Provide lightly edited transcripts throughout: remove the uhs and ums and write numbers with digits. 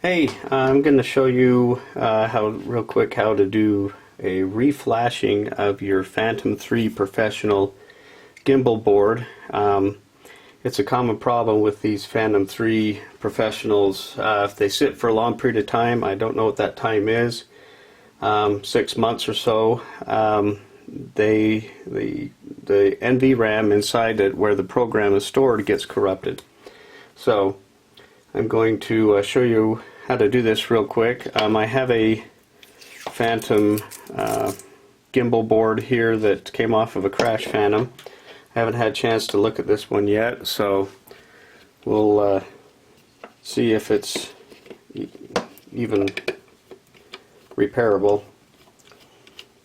Hey, I'm going to show you real quick how to do a reflashing of your Phantom 3 Professional gimbal board. It's a common problem with these Phantom 3 Professionals. If they sit for a long period of time, I don't know what that time is, 6 months or so, the NVRAM inside it where the program is stored gets corrupted. So I'm going to show you how to do this real quick. I have a Phantom gimbal board here that came off of a Crash Phantom. I haven't had a chance to look at this one yet, so we'll see if it's even repairable.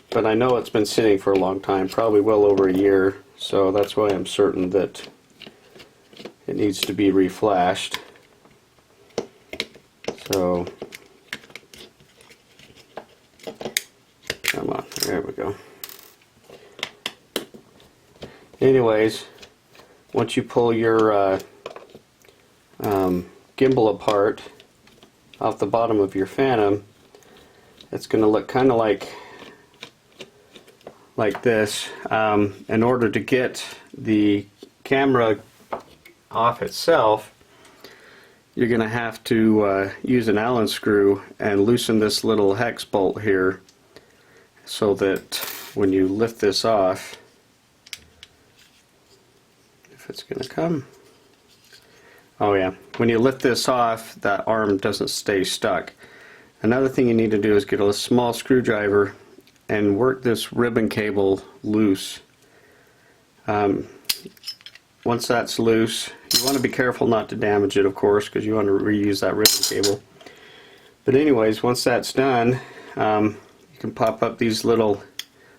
But I know it's been sitting for a long time, probably well over a year, so that's why I'm certain that it needs to be reflashed. So, come on, there we go. Anyways, once you pull your gimbal apart off the bottom of your Phantom, it's going to look kind of like this. In order to get the camera off itself, you're going to have to use an Allen screw and loosen this little hex bolt here so that when you lift this off, if it's going to come, oh yeah, when you lift this off, that arm doesn't stay stuck. Another thing you need to do is get a small screwdriver and work this ribbon cable loose. Once that's loose, you want to be careful not to damage it, of course, because you want to reuse that ribbon cable. But anyways, once that's done, you can pop up these little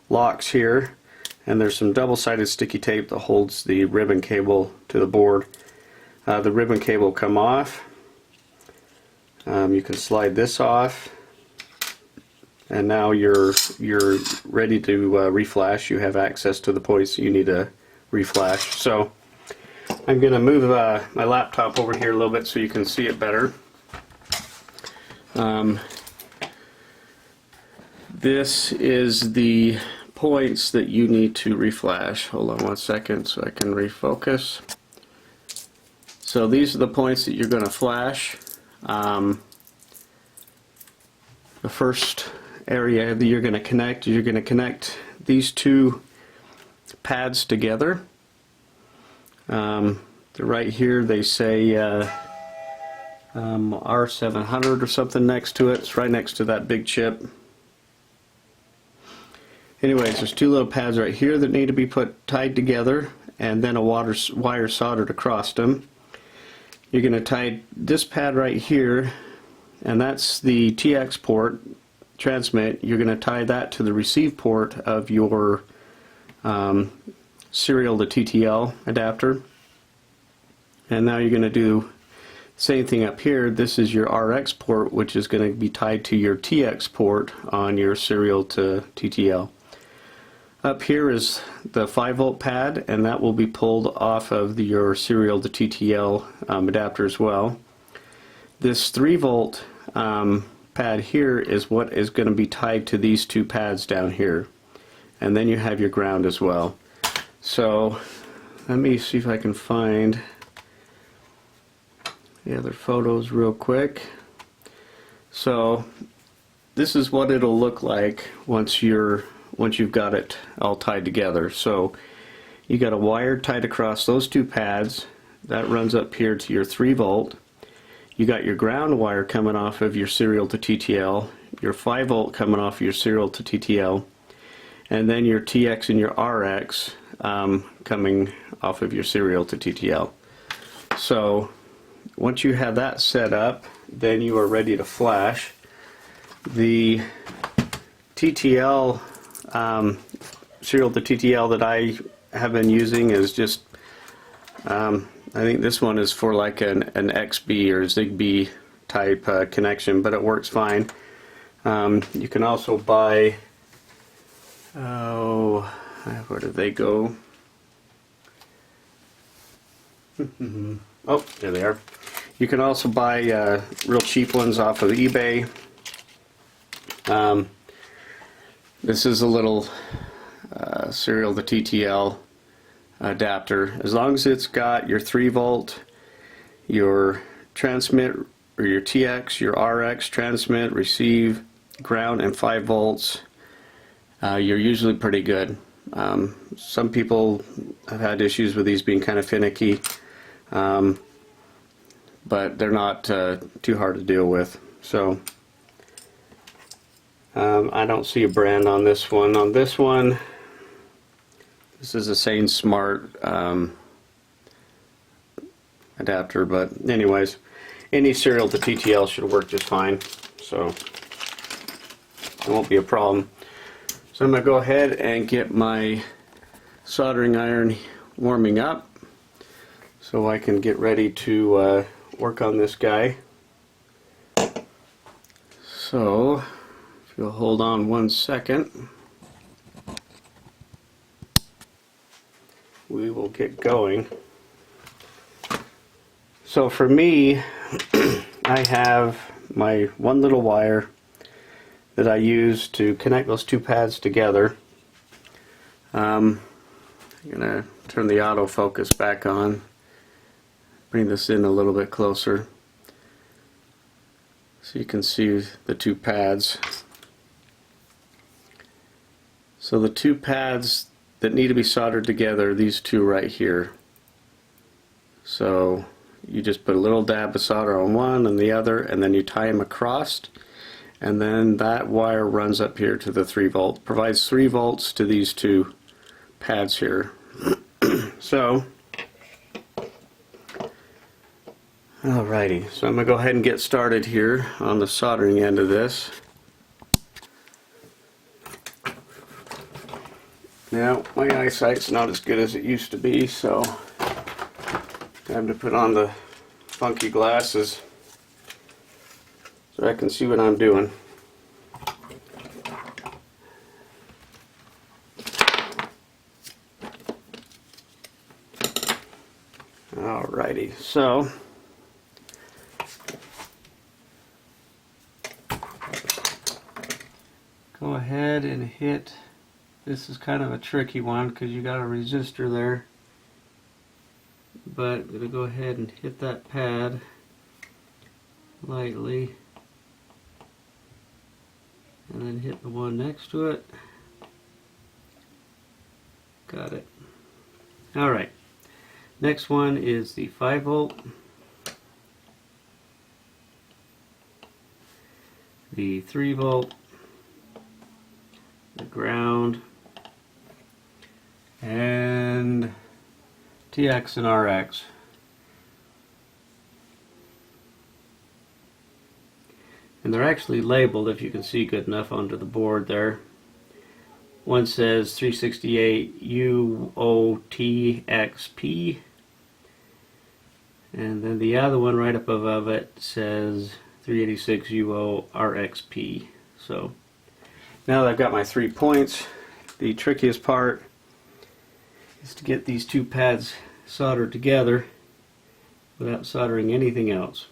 locks here, and there's some double-sided sticky tape that holds the ribbon cable to the board. The ribbon cable will come off. You can slide this off, and now you're ready to reflash. You have access to the points that you need to reflash. So I'm going to move my laptop over here a little bit so you can see it better. This is the points that you need to reflash. Hold on one second so I can refocus. So these are the points that you're going to flash. The first area that you're going to connect these two pads together. Right here they say R700 or something next to it. It's right next to that big chip. Anyways, there's two little pads right here that need to be tied together, and then a wire soldered across them. You're going to tie this pad right here, and that's the TX port transmit. You're going to tie that to the receive port of your serial to TTL adapter. And now you're going to do the same thing up here. This is your RX port, which is going to be tied to your TX port on your serial to TTL. Up here is the 5-volt pad, and that will be pulled off of your serial to TTL adapter as well. This 3-volt pad here is what is going to be tied to these two pads down here. And then you have your ground as well. So let me see if I can find the other photos real quick. So this is what it'll look like once you've got it all tied together. So you got a wire tied across those two pads that runs up here to your 3-volt. You got your ground wire coming off of your serial to TTL, your 5-volt coming off of your serial to TTL, and then your TX and your RX coming off of your serial to TTL. So once you have that set up, then you are ready to flash. The TTL serial to TTL that I have been using is just I think this one is for like an XB or Zigbee type connection, but it works fine. You can also buy, where did they go? Oh, there they are. You can also buy real cheap ones off of eBay. This is a little serial to TTL adapter. As long as it's got your 3-volt, your transmit or your TX, your RX, transmit, receive, ground, and 5 volts, you're usually pretty good. Some people have had issues with these being kind of finicky, but they're not too hard to deal with. So I don't see a brand on this one. On this one, this is a Sane Smart adapter, but anyways, any serial to TTL should work just fine, so it won't be a problem. So I'm going to go ahead and get my soldering iron warming up so I can get ready to work on this guy. So if you'll hold on 1 second, we will get going. So for me, I have my one little wire that I use to connect those two pads together. I'm going to turn the autofocus back on, bring this in a little bit closer so you can see the two pads. So the two pads that need to be soldered together are these two right here. So you just put a little dab of solder on one and the other, and then you tie them across, and then that wire runs up here to the 3-volt, provides 3 volts to these two pads here. So alrighty, so I'm going to go ahead and get started here on the soldering end of this. Now my eyesight's not as good as it used to be, so time to put on the funky glasses so I can see what I'm doing. Alrighty, so go ahead and hit. This is kind of a tricky one because you got a resistor there. But I'm going to go ahead and hit that pad lightly and then hit the one next to it. Got it. Alright, next one is the 5-volt, the 3-volt, the ground, and TX and RX. And they're actually labeled, if you can see good enough, onto the board there. One says 368 UOTXP, and then the other one right up above it says 386 UORXP. So now that I've got my 3 points, the trickiest part is to get these two pads soldered together without soldering anything else.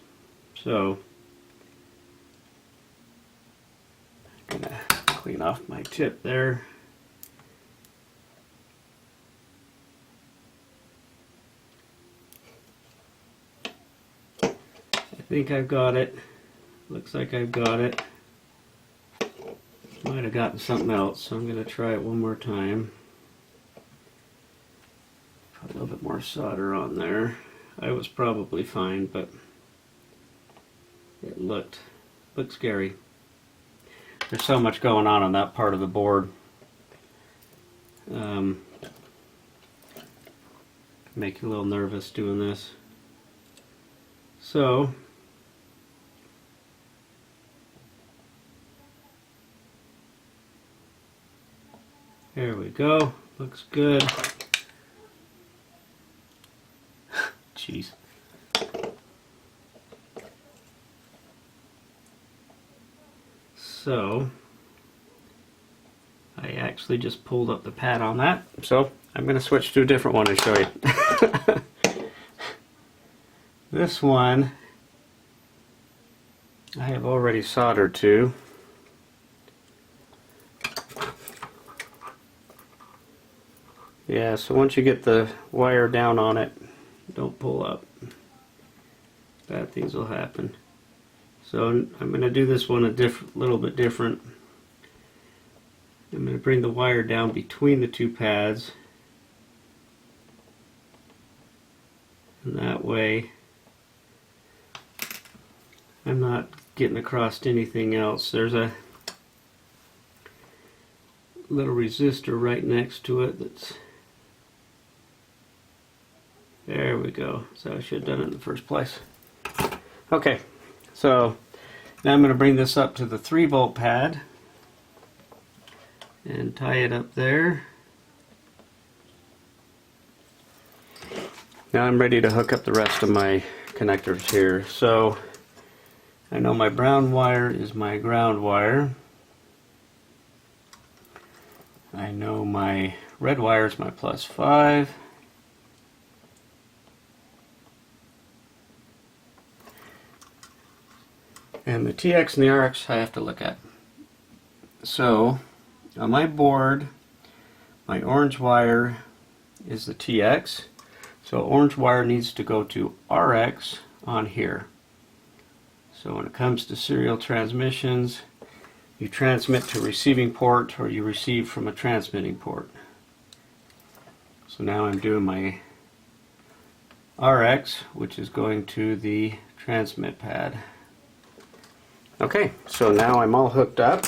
So I'm going to clean off my tip there. I think I've got it. Looks like I've got it. Might have gotten something else, so I'm going to try it one more time. Put a little bit more solder on there. I was probably fine, but it looked scary. There's so much going on that part of the board. Make you a little nervous doing this. So there we go. Looks good. Jeez. So I actually just pulled up the pad on that. So I'm going to switch to a different one and show you. This one I have already soldered to. Yeah, so once you get the wire down on it, don't pull up. Bad things will happen. So I'm going to do this one a little bit different. I'm going to bring the wire down between the two pads. And that way I'm not getting across anything else. There's a little resistor right next to it that's... There we go. So I should have done it in the first place. Okay, so now I'm going to bring this up to the 3-volt pad and tie it up there. Now I'm ready to hook up the rest of my connectors here. So I know my brown wire is my ground wire. I know my red wire is my +5. And the TX and the RX I have to look at. So on my board, my orange wire is the TX. So orange wire needs to go to RX on here. So when it comes to serial transmissions, you transmit to receiving port or you receive from a transmitting port. So now I'm doing my RX, which is going to the transmit pad. Okay, so now I'm all hooked up.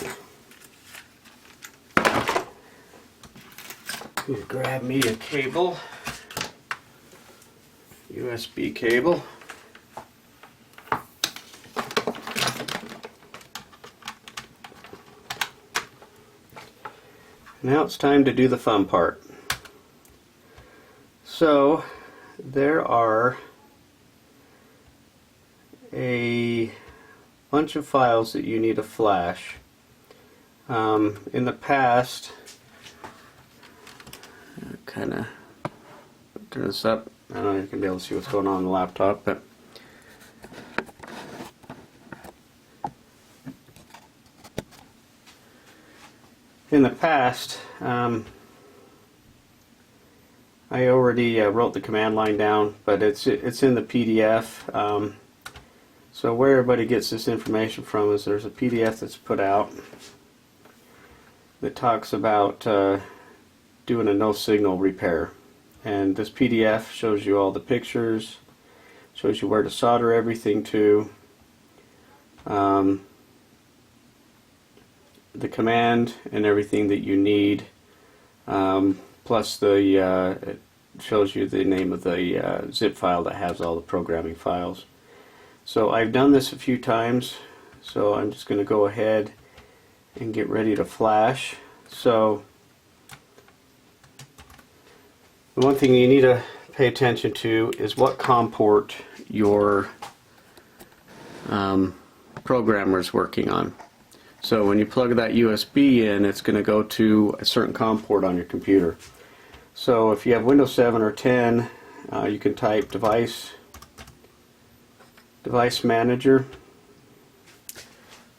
Grab me a cable, USB cable. Now it's time to do the fun part. So there are a bunch of files that you need to flash. In the past, kind of turn this up. I don't know if you can be able to see what's going on the laptop, but in the past, I already wrote the command line down, but it's in the PDF. So where everybody gets this information from is there's a PDF that's put out that talks about doing a no signal repair. And this PDF shows you all the pictures, shows you where to solder everything to, the command and everything that you need, plus it shows you the name of the zip file that has all the programming files. So I've done this a few times, so I'm just going to go ahead and get ready to flash. So the one thing you need to pay attention to is what COM port your programmer is working on. So when you plug that USB in, it's going to go to a certain COM port on your computer. So if you have Windows 7 or 10, you can type device manager.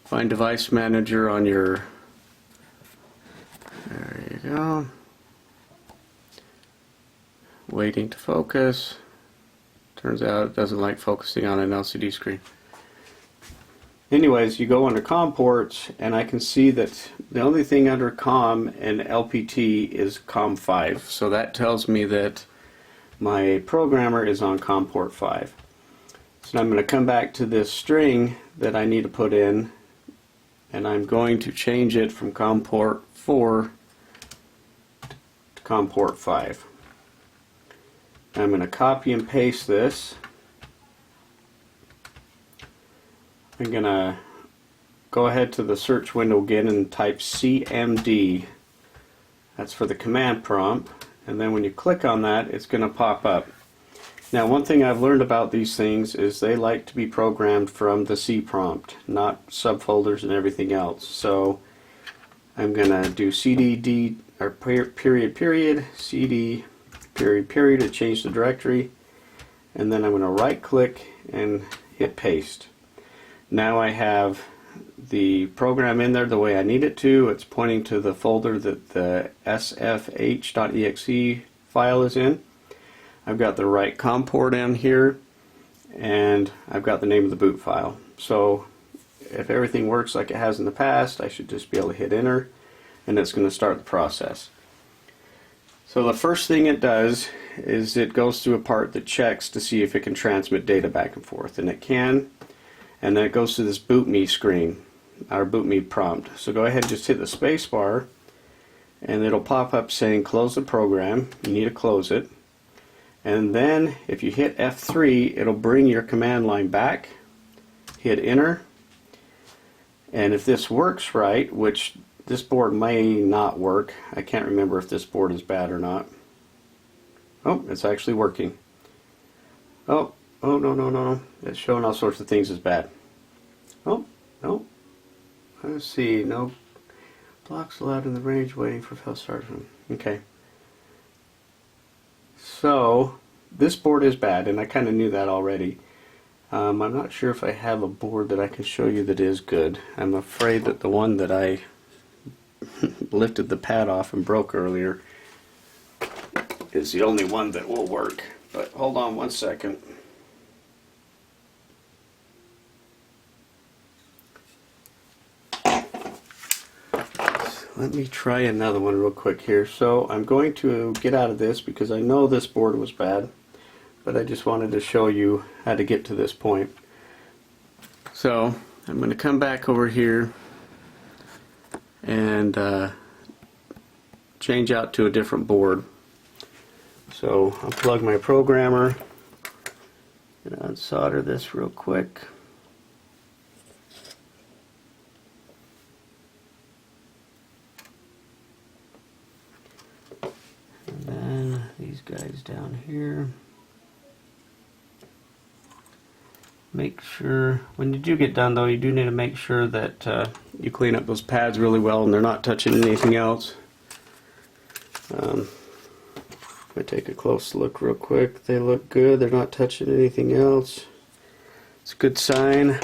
Find device manager on your, there you go. Waiting to focus. Turns out it doesn't like focusing on an LCD screen. Anyways, you go under COM ports, and I can see that the only thing under COM and LPT is COM 5. So that tells me that my programmer is on COM port 5. So I'm going to come back to this string that I need to put in, and I'm going to change it from COM port 4 to COM port 5. I'm going to copy and paste this. I'm going to go ahead to the search window again and type CMD. That's for the command prompt, and then when you click on that, it's going to pop up. Now, one thing I've learned about these things is they like to be programmed from the C prompt, not subfolders and everything else. So I'm going to do CD or period CD period to change the directory, and then I'm going to right click and hit paste. Now I have the program in there the way I need it to. It's pointing to the folder that the sfh.exe file is in. I've got the right COM port in here, and I've got the name of the boot file. So if everything works like it has in the past, I should just be able to hit enter, and it's going to start the process. So the first thing it does is it goes through a part that checks to see if it can transmit data back and forth, and it can. And then it goes to this boot me screen, our boot me prompt. So go ahead and just hit the space bar, and it'll pop up saying close the program. You need to close it. And then if you hit F3, it'll bring your command line back. Hit enter. And if this works right, which this board may not work, I can't remember if this board is bad or not. Oh, it's actually working. Oh, no. It's showing all sorts of things as bad. Oh, no. Let's see. No blocks allowed in the range waiting for fail start. Okay. So, this board is bad, and I kind of knew that already. I'm not sure if I have a board that I can show you that is good. I'm afraid that the one that I lifted the pad off and broke earlier is the only one that will work. But hold on one second. Let me try another one real quick here. So I'm going to get out of this because I know this board was bad, but I just wanted to show you how to get to this point. So I'm going to come back over here and change out to a different board. So I'll plug my programmer and unsolder this real quick. And then these guys down here. Make sure, when you do get done though, you do need to make sure that you clean up those pads really well and they're not touching anything else. If I take a close look real quick, they look good, they're not touching anything else. It's a good sign.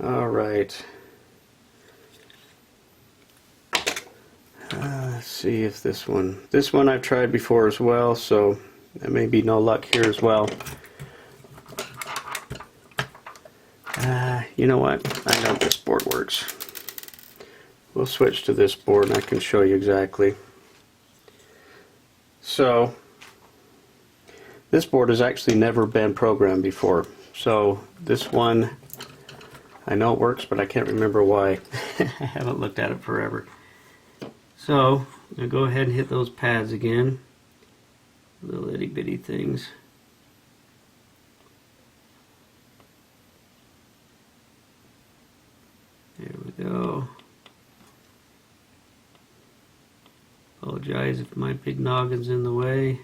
Alright. Let's see if this one I've tried before as well, so there may be no luck here as well. You know what? I know this board works. We'll switch to this board and I can show you exactly. So, this board has actually never been programmed before. So, this one, I know it works, but I can't remember why. I haven't looked at it forever. So, I'll go ahead and hit those pads again. Little itty bitty things. There we go. Apologize if my big noggin's in the way.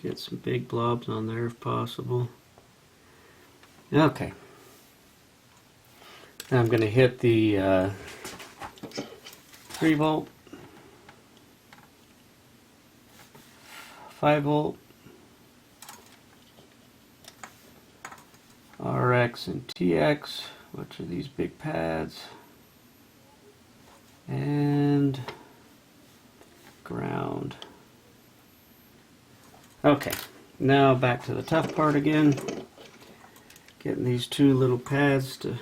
Get some big blobs on there if possible. Okay. Now I'm going to hit the 3 volt, 5 volt, RX and TX, which are these big pads, and ground. Okay, now back to the tough part again. Getting these 2 little pads to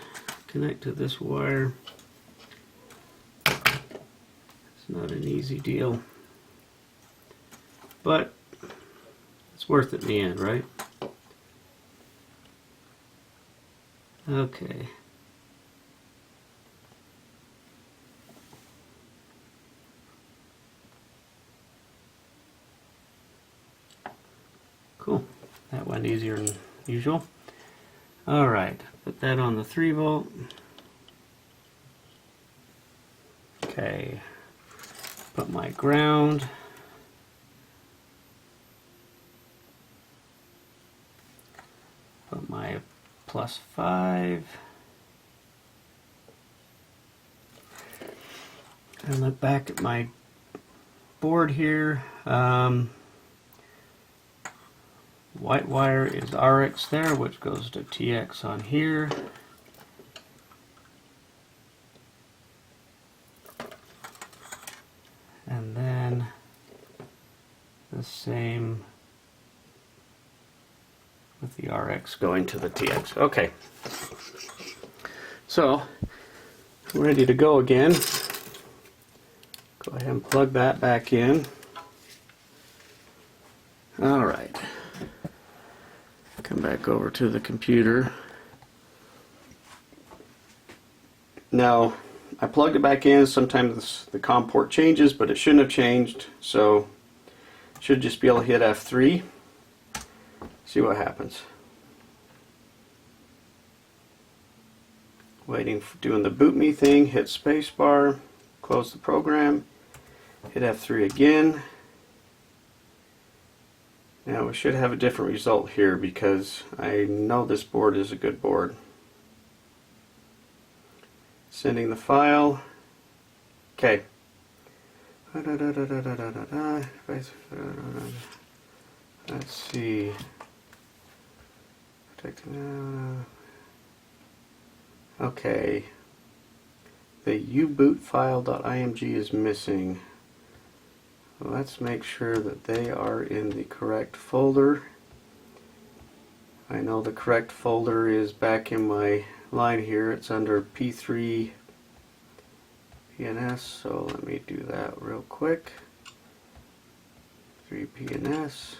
connect to this wire. It's not an easy deal, but it's worth it in the end, right? Okay. Cool. That went easier than usual. Alright, put that on the 3 volt. Okay. Put my ground. Put my +5. And look back at my board here. White wire is RX there, which goes to TX on here. And then the same with the RX going to the TX. Okay. So, ready to go again. Go ahead and plug that back in. Alright. Come back over to the computer. Now, I plugged it back in. Sometimes the COM port changes, but it shouldn't have changed. So, should just be able to hit F3. See what happens. Waiting for doing the boot me thing. Hit spacebar. Close the program. Hit F3 again. Now we should have a different result here because I know this board is a good board. Sending the file. Okay. Let's see. Okay. The ubootfile.img is missing. Let's make sure that they are in the correct folder. I know the correct folder is back in my line here. It's under P3 PNS, so let me do that real quick. 3 PNS,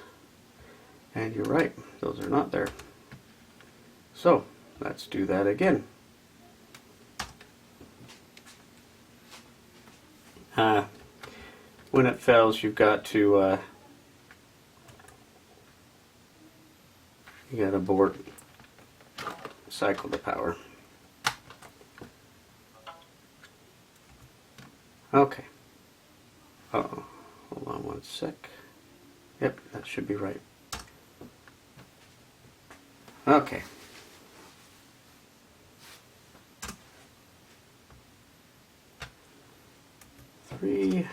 and you're right, those are not there. So let's do that again. When it fails, you've got to you got to abort, cycle the power. Okay. Uh-oh. Hold on one sec. Yep, that should be right. Okay. Three.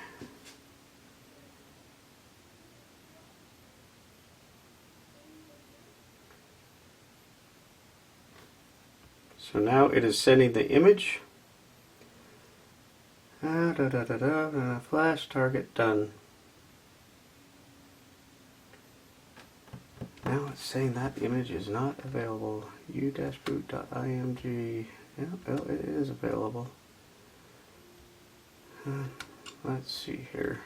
So now it is sending the image. Flash target done. Now it's saying that image is not available. u-boot.img. Yeah, well, it is available. Let's see here.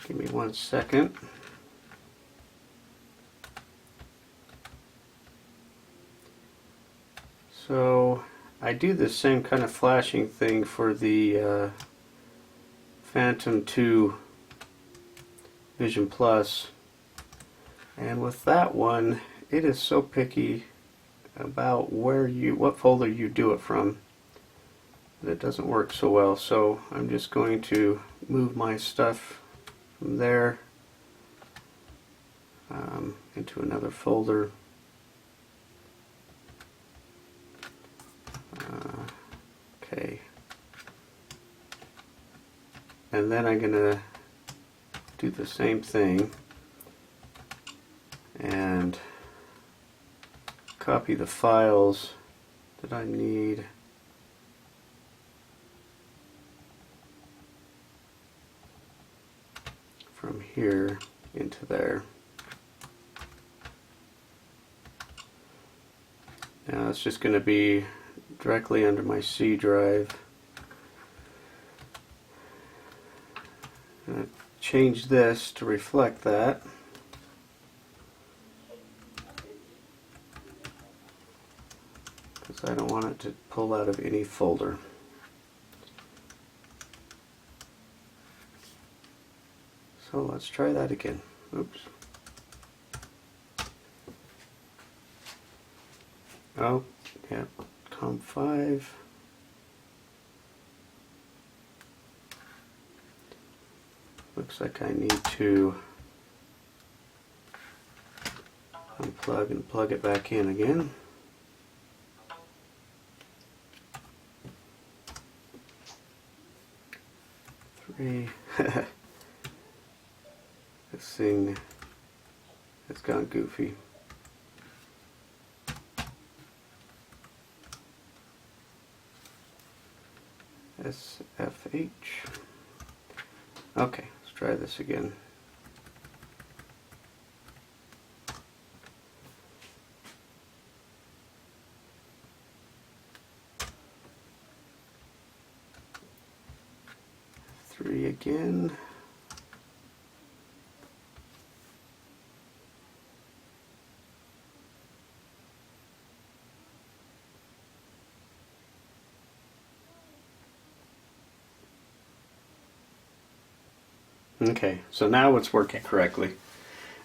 Give me 1 second. So I do the same kind of flashing thing for the Phantom 2 Vision Plus, and with that one it is so picky about what folder you do it from that it doesn't work so well. So I'm just going to move my stuff from there into another folder. Okay, and then I'm gonna do the same thing and copy the files that I need. From here into there. Now it's just going to be directly under my C drive. I'm going to change this to reflect that. Because I don't want it to pull out of any folder. So let's try that again. Oops. Oh, yeah, COM5. Looks like I need to unplug and plug it back in again. Three. This thing has gone goofy. SFH. Okay, let's try this again. Three again. Okay, so now it's working correctly.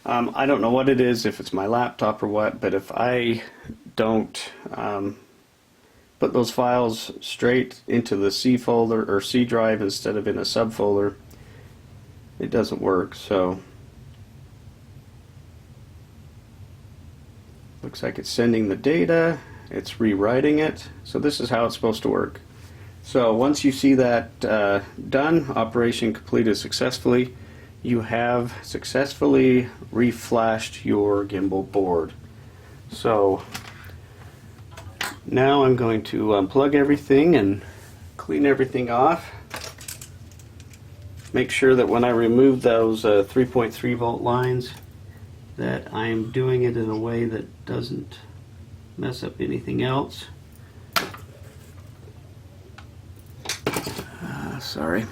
I don't know what it is, if it's my laptop or what, but if I don't put those files straight into the C folder or C drive instead of in a subfolder, it doesn't work. So looks like it's sending the data, it's rewriting it. So this is how it's supposed to work. So once you see that done, operation completed successfully, you have successfully reflashed your gimbal board. So now I'm going to unplug everything and clean everything off. Make sure that when I remove those 3.3 volt lines that I'm doing it in a way that doesn't mess up anything else. Sorry.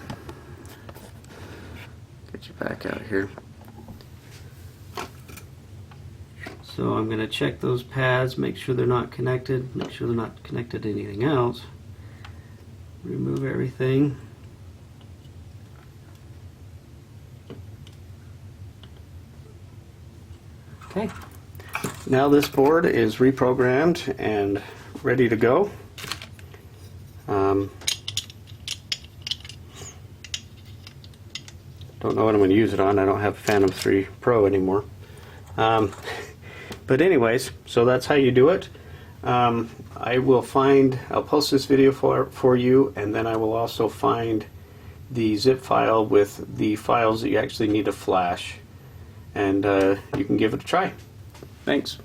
Get you back out here. So I'm going to check those pads, make sure they're not connected, make sure they're not connected to anything else. Remove everything. Okay. Now this board is reprogrammed and ready to go. Don't know what I'm going to use it on. I don't have Phantom 3 Pro anymore. But anyways, so that's how you do it. I'll post this video for you, and then I will also find the zip file with the files that you actually need to flash, and you can give it a try. Thanks.